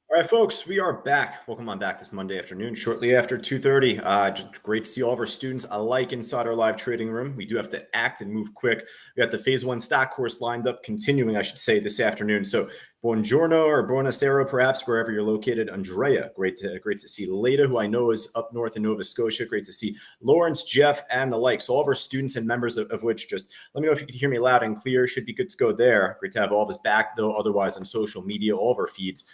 All right, folks, we are back. Welcome on back this Monday afternoon, shortly after 2:30. Just great to see all of our students alike inside our live trading room. We do have to act and move quick. We got the Phase 1 stock course lined up, continuing, I should say, this afternoon. So, buongiorno or buonasera, perhaps, wherever you're located. Andrea, great to see. Leda, who I know is up north in Nova Scotia. Great to see Lawrence, Jeff, and the like. So, all of our students and members of which, just let me know if you can hear me loud and clear. Should be good to go there. Great to have all of us back, though, otherwise on social media, all of our feeds.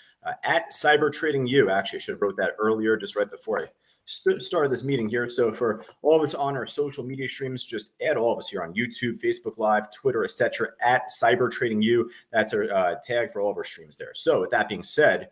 At Cyber Trading U. Actually, I should have wrote that earlier, just right before I started this meeting here. So for all of us on our social media streams, just add all of us here on YouTube, Facebook Live, Twitter, etc. At Cyber Trading U. That's our tag for all of our streams there. So with that being said,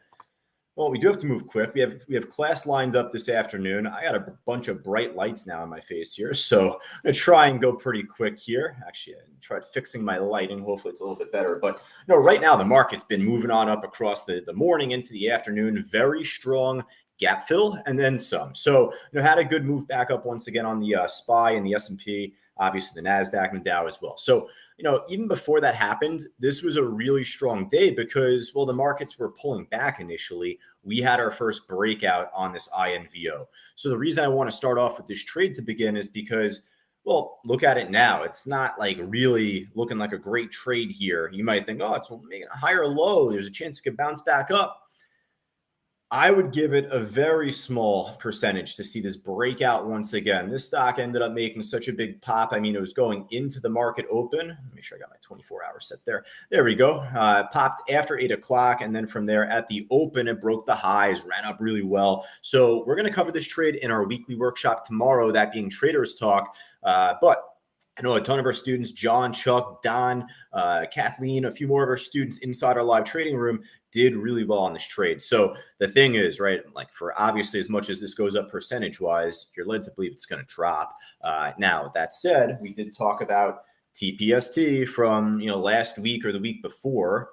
well, we do have to move quick. We have class lined up this afternoon. I got a bunch of bright lights now in my face here, so I'm gonna try and go pretty quick here. Actually, I tried fixing my lighting. Hopefully, it's a little bit better. But right now the market's been moving on up across the morning into the afternoon. Very strong gap fill and then some. So had a good move back up once again on the SPY and the S&P. Obviously, the Nasdaq and the Dow as well. So even before that happened, this was a really strong day because, well, the markets were pulling back initially. We had our first breakout on this INVO. So the reason I want to start off with this trade to begin is because, well, look at it now. It's not like really looking like a great trade here. You might think, oh, it's making a higher low. There's a chance it could bounce back up. I would give it a very small percentage to see this breakout once again. This stock ended up making such a big pop. I mean, it was going into the market open. Make sure I got my 24-hour set there. There we go. Popped after 8 o'clock. And then from there at the open, it broke the highs, ran up really well. So we're going to cover this trade in our weekly workshop tomorrow, that being Traders Talk. But I know a ton of our students, John, Chuck, Don, Kathleen, a few more of our students inside our live trading room did really well on this trade. So the thing is, right, like for obviously as much as this goes up percentage wise, you're led to believe it's going to drop. Now, that said, we did talk about TPST from, last week or the week before.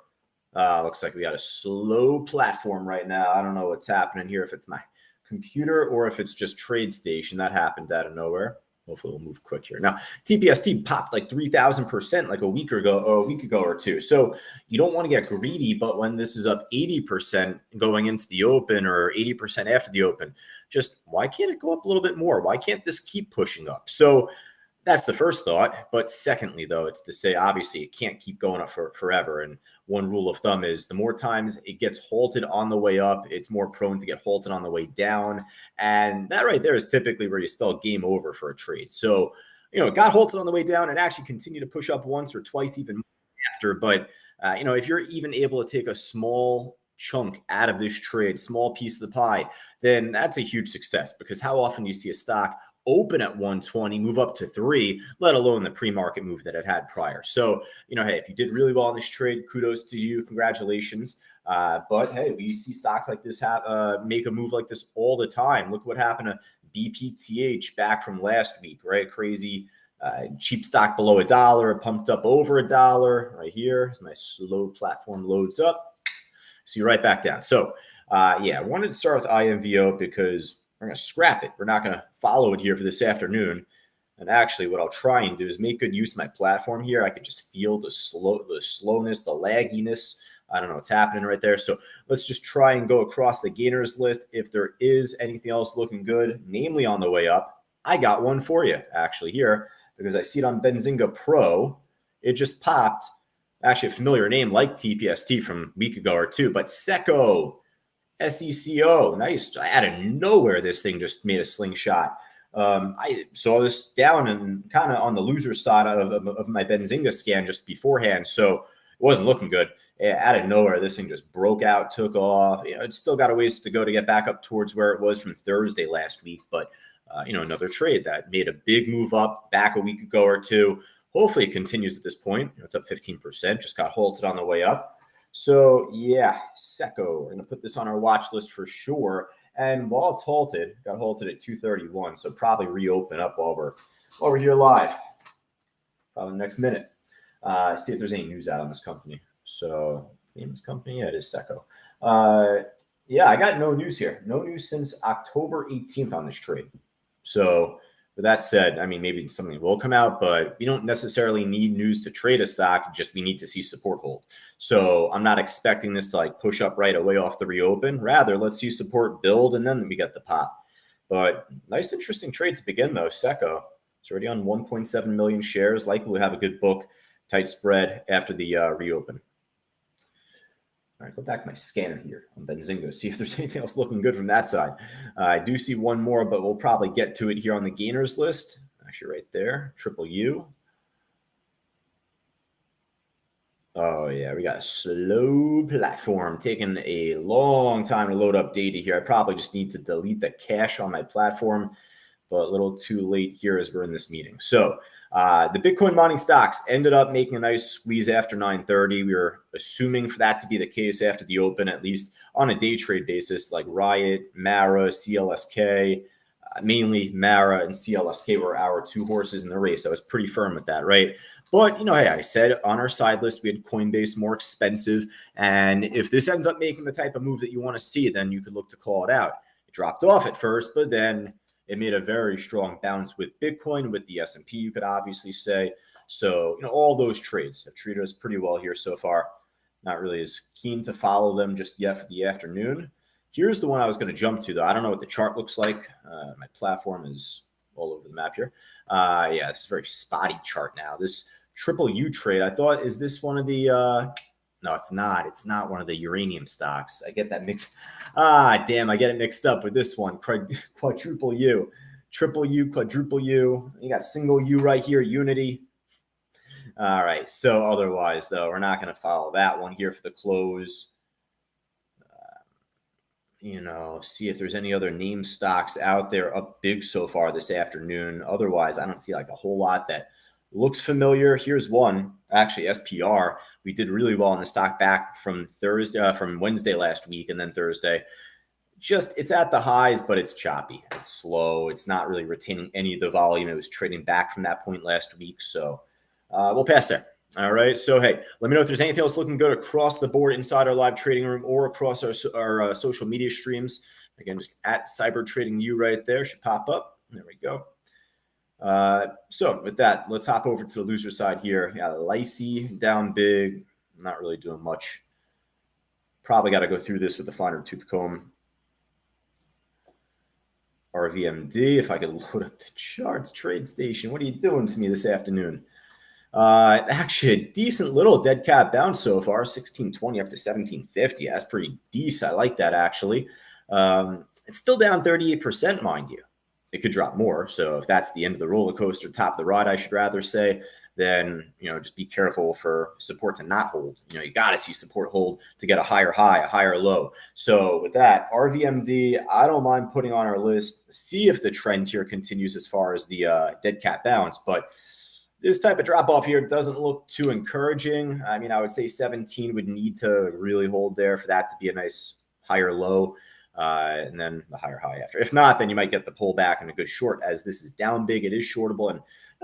Looks like we got a slow platform right now. I don't know what's happening here, if it's my computer or if it's just TradeStation. That happened out of nowhere. Hopefully we'll move quick here. Now, TPST popped like 3,000% like a week ago or two. So you don't want to get greedy, but when this is up 80% going into the open or 80% after the open, just why can't it go up a little bit more? Why can't this keep pushing up? So that's the first thought. But secondly, though, it's to say, obviously, it can't keep going up forever. And one rule of thumb is the more times it gets halted on the way up, it's more prone to get halted on the way down. And that right there is typically where you spell game over for a trade. So, it got halted on the way down and actually continued to push up once or twice even after. But, if you're even able to take a small chunk out of this trade, small piece of the pie, then that's a huge success, because how often do you see a stock open at 120, move up to 3, let alone the pre-market move that it had prior? So, hey, if you did really well on this trade, kudos to you. Congratulations. But hey, we see stocks like this make a move like this all the time. Look what happened to BPTH back from last week, right? Crazy cheap stock below $1, pumped up over $1 right here as my slow platform loads up. See right back down. So I wanted to start with INVO because we're going to scrap it. We're not going to follow it here for this afternoon. And actually, what I'll try and do is make good use of my platform here. I can just feel the slowness, the lagginess. I don't know what's happening right there. So let's just try and go across the gainers list. If there is anything else looking good, namely on the way up, I got one for you actually here, because I see it on Benzinga Pro. It just popped. Actually, a familiar name like TPST from a week ago or two, but SECO. SECO, nice. Out of nowhere, this thing just made a slingshot. I saw this down and kind of on the loser side of my Benzinga scan just beforehand, so it wasn't looking good. Out of nowhere, this thing just broke out, took off. It's still got a ways to go to get back up towards where it was from Thursday last week, but another trade that made a big move up back a week ago or two. Hopefully, it continues at this point. It's up 15%. Just got halted on the way up. So SECO, we're going to put this on our watch list for sure. And while it's halted, got halted at 231, so probably reopen up while we're here live. Probably the next minute. See if there's any news out on this company. So what's the name of this company? Yeah, it is SECO. I got no news here. No news since October 18th on this trade. So With that said, I mean, maybe something will come out, but we don't necessarily need news to trade a stock. Just we need to see support hold. So I'm not expecting this to like push up right away off the reopen. Rather, let's see support build, and then we get the pop. But nice, interesting trade to begin, though. Seco, it's already on 1.7 million shares. Likely will have a good book, tight spread after the reopen. All right, go back to my scanner here on Benzinga, see if there's anything else looking good from that side. I do see one more, but we'll probably get to it here on the gainers list. Actually, right there, Triple U. Oh, yeah, we got a slow platform taking a long time to load up data here. I probably just need to delete the cache on my platform, but a little too late here as we're in this meeting. So the Bitcoin mining stocks ended up making a nice squeeze after 9:30. We were assuming for that to be the case after the open, at least on a day trade basis, like Riot, Mara, CLSK. Mainly Mara and CLSK were our two horses in the race. I was pretty firm with that, right? But, hey, I said on our side list, we had Coinbase more expensive. And if this ends up making the type of move that you want to see, then you could look to call it out. It dropped off at first, but then it made a very strong bounce with Bitcoin, with the S&P, you could obviously say. So, all those trades have treated us pretty well here so far. Not really as keen to follow them just yet for the afternoon. Here's the one I was going to jump to, though. I don't know what the chart looks like. My platform is all over the map here. Yeah, it's a very spotty chart now. This Triple U trade, I thought, is this one of the no, it's not. It's not one of the uranium stocks. I get that mixed. Damn, I get it mixed up with this one. Quadruple U. Triple U, quadruple U. You got single U right here, Unity. All right. So otherwise, though, we're not going to follow that one here for the close. See if there's any other name stocks out there up big so far this afternoon. Otherwise, I don't see like a whole lot that looks familiar. Here's one, actually SPR. We did really well in the stock back from Wednesday last week, and then Thursday. It's at the highs, but it's choppy. It's slow. It's not really retaining any of the volume. It was trading back from that point last week. So we'll pass there. All right. So, hey, let me know if there's anything else looking good across the board inside our live trading room or across our social media streams. Again, just at Cyber Trading U right there should pop up. There we go. So with that, let's hop over to the loser side here. Yeah, Lycee down big, not really doing much. Probably got to go through this with a finer tooth comb. RVMD, if I could load up the charts. TradeStation, what are you doing to me this afternoon? Actually, a decent little dead cat bounce so far, 1620 up to 1750. That's pretty decent. I like that, actually. It's still down 38%, mind you. It could drop more. So if that's the end of the roller coaster, top of the ride, I should rather say, then, just be careful for support to not hold. You got to see support hold to get a higher high, a higher low. So with that, RVMD, I don't mind putting on our list, see if the trend here continues as far as the dead cat bounce. But this type of drop off here doesn't look too encouraging. I mean, I would say 17 would need to really hold there for that to be a nice higher low. And then the higher high after. If not, then you might get the pullback and a good short, as this is down big. It is shortable, and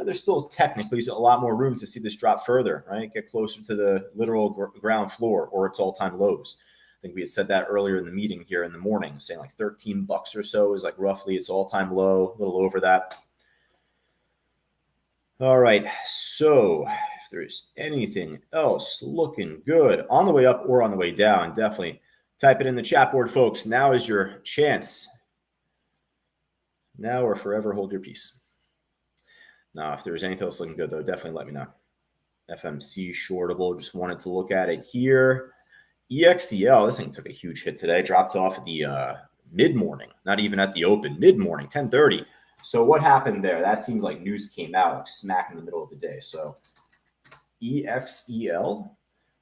there's still technically a lot more room to see this drop further, right? Get closer to the literal ground floor or its all-time lows. I think we had said that earlier in the meeting here in the morning, saying like $13 or so is like roughly its all-time low, a little over that. All right, so if there's anything else looking good on the way up or on the way down, definitely type it in the chat board, folks. Now is your chance. Now or forever hold your peace. Now, if there's anything else looking good, though, definitely let me know. FMC shortable. Just wanted to look at it here. EXCL, this thing took a huge hit today. Dropped off at the mid-morning, not even at the open. Mid-morning, 10:30. So what happened there? That seems like news came out like smack in the middle of the day. So EXEL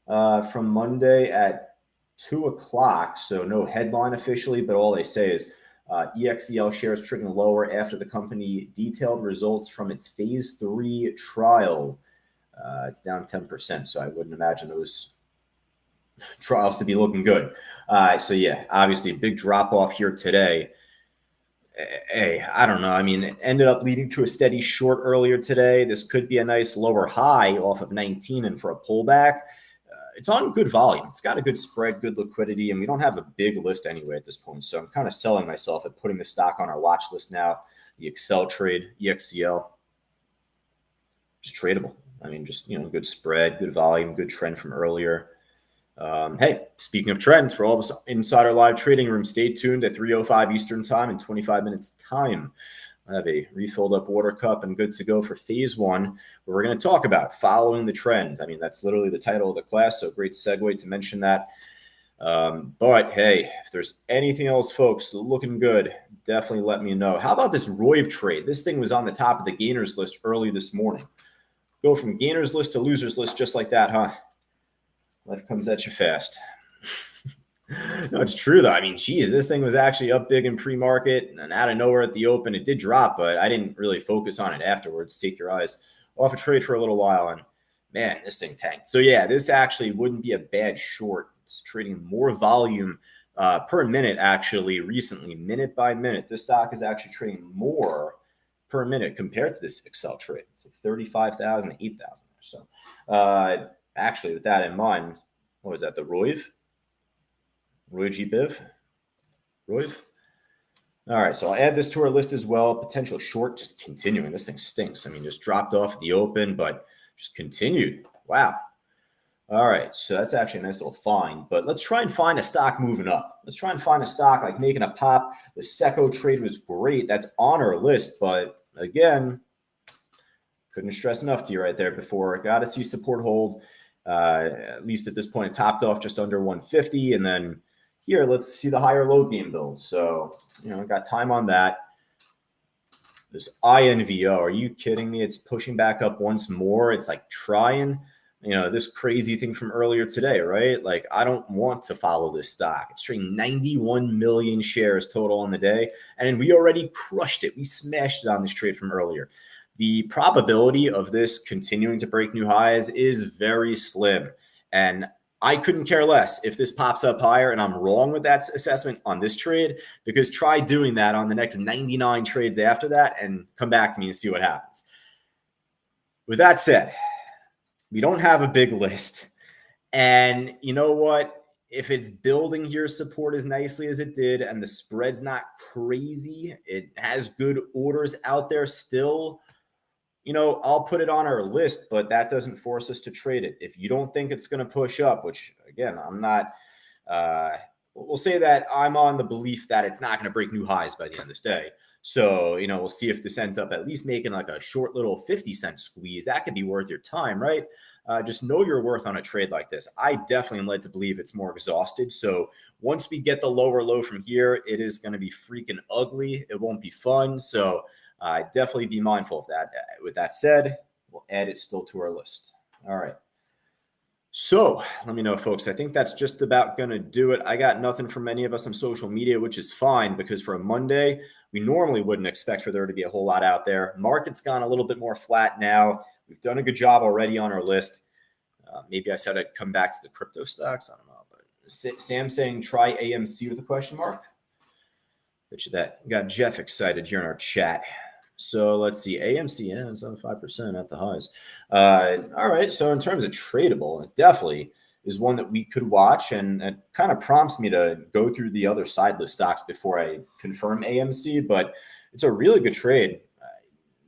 from Monday at 2 o'clock. So no headline officially, but all they say is EXEL shares trading lower after the company detailed results from its phase 3 trial. It's down 10%. So I wouldn't imagine those trials to be looking good. So yeah, obviously a big drop off here today. Hey, I don't know. I mean, it ended up leading to a steady short earlier today. This could be a nice lower high off of 19 and for a pullback. It's on good volume. It's got a good spread, good liquidity, and we don't have a big list anyway at this point. So I'm kind of selling myself at putting the stock on our watch list now. the Excel trade, EXCL, just tradable. I mean, just, good spread, good volume, good trend from earlier. Hey, speaking of trends, for all of us inside our live trading room, stay tuned at 3:05 Eastern time in 25 minutes time. I have a refilled up order cup and good to go for phase one, where we're going to talk about following the trend. I mean, that's literally the title of the class, so great segue to mention that. But hey, if there's anything else, folks, looking good, definitely let me know. How about this Roiv trade? This thing was on the top of the gainers list early this morning. Go from gainers list to losers list just like that, huh? Life comes at you fast. No, it's true, though. I mean, geez, this thing was actually up big in pre-market and out of nowhere at the open. It did drop, but I didn't really focus on it afterwards. Take your eyes off a trade for a little while, and man, this thing tanked. So yeah, this actually wouldn't be a bad short. It's trading more volume per minute, actually, recently, minute by minute. This stock is actually trading more per minute compared to this Excel trade. It's like 35,000 to 8,000. So actually, with that in mind, what was that, the Roiv? Roiv? Roiv? All right, so I'll add this to our list as well. Potential short, just continuing. This thing stinks. I mean, just dropped off the open, but just continued. Wow. All right, so that's actually a nice little find. But let's try and find a stock moving up. Let's try and find a stock like making a pop. The Seco trade was great. That's on our list, but again, couldn't stress enough to you right there before. Got to see support hold. At least at this point, it topped off just under 150, and then here, let's see the higher low beam build. So, got time on that. This INVO, are you kidding me? It's pushing back up once more. It's like trying, this crazy thing from earlier today, right? Like, I don't want to follow this stock. It's trading 91 million shares total on the day, and we already crushed it. We smashed it on this trade from earlier. The probability of this continuing to break new highs is very slim, and I couldn't care less if this pops up higher and I'm wrong with that assessment on this trade, because try doing that on the next 99 trades after that and come back to me and see what happens. With that said, we don't have a big list. And you know what? If it's building here support as nicely as it did and the spread's not crazy, it has good orders out there still, I'll put it on our list, but that doesn't force us to trade it. If you don't think it's going to push up, which again, I'm not, we'll say that I'm on the belief that it's not going to break new highs by the end of this day. So, we'll see if this ends up at least making like a short little 50-cent squeeze. That could be worth your time, right? Just know your worth on a trade like this. I definitely am led to believe it's more exhausted. So once we get the lower low from here, it is going to be freaking ugly. It won't be fun. So definitely be mindful of that. With that said, we'll add it still to our list. All right. So let me know, folks. I think that's just about going to do it. I got nothing from any of us on social media, which is fine, because for a Monday, we normally wouldn't expect for there to be a whole lot out there. Market's gone a little bit more flat now. We've done a good job already on our list. Maybe I said I'd come back to the crypto stocks. I don't know. But Sam saying try AMC with a question mark. Bet you that got Jeff excited here in our chat. So let's see. AMC, yeah, it's on 5% at the highs. All right. So in terms of tradable, it definitely is one that we could watch. And it kind of prompts me to go through the other side list stocks before I confirm AMC. But it's a really good trade.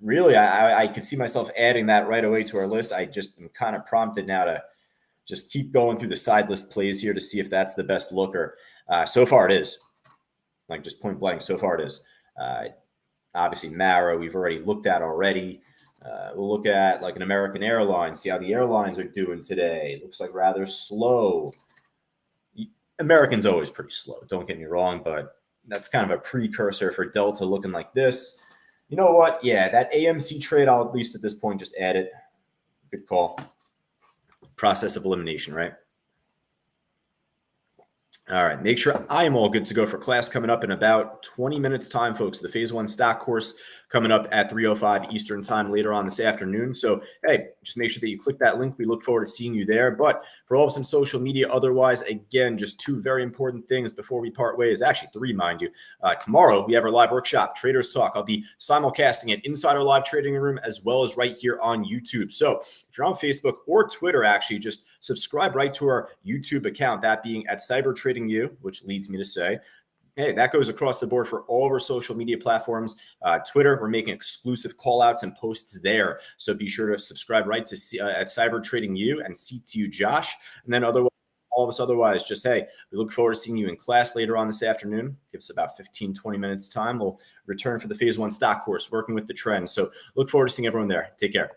Really, I could see myself adding that right away to our list. I just am kind of prompted now to just keep going through the side list plays here to see if that's the best looker. So far it is. Like just point blank, so far it is. Obviously, Mara, we've already looked at already. We'll look at like an American Airlines, see how the airlines are doing today. It looks like rather slow. American's always pretty slow, don't get me wrong, but that's kind of a precursor for Delta looking like this. You know what? Yeah, that AMC trade, I'll at least at this point just add it. Good call. Process of elimination, right? All right, make sure I am all good to go for class coming up in about 20 minutes time, folks. The phase one stock course coming up at 3:05 Eastern time later on this afternoon. So, hey, just make sure that you click that link. We look forward to seeing you there. But for all of us on social media, otherwise, again, just two very important things before we part ways. Actually, three, mind you. Tomorrow, we have our live workshop, Traders Talk. I'll be simulcasting it inside our live trading room as well as right here on YouTube. So if you're on Facebook or Twitter, actually, just subscribe right to our YouTube account, that being at Cyber Trading U, which leads me to say, Hey, that goes across the board for all of our social media platforms. Twitter, we're making exclusive call outs and posts there. So be sure to subscribe right to at Cyber Trading You and CTU Josh. And then otherwise, all of us otherwise, just hey, we look forward to seeing you in class later on this afternoon. Give us about 15, 20 minutes time. We'll return for the phase one stock course, working with the trend. So look forward to seeing everyone there. Take care.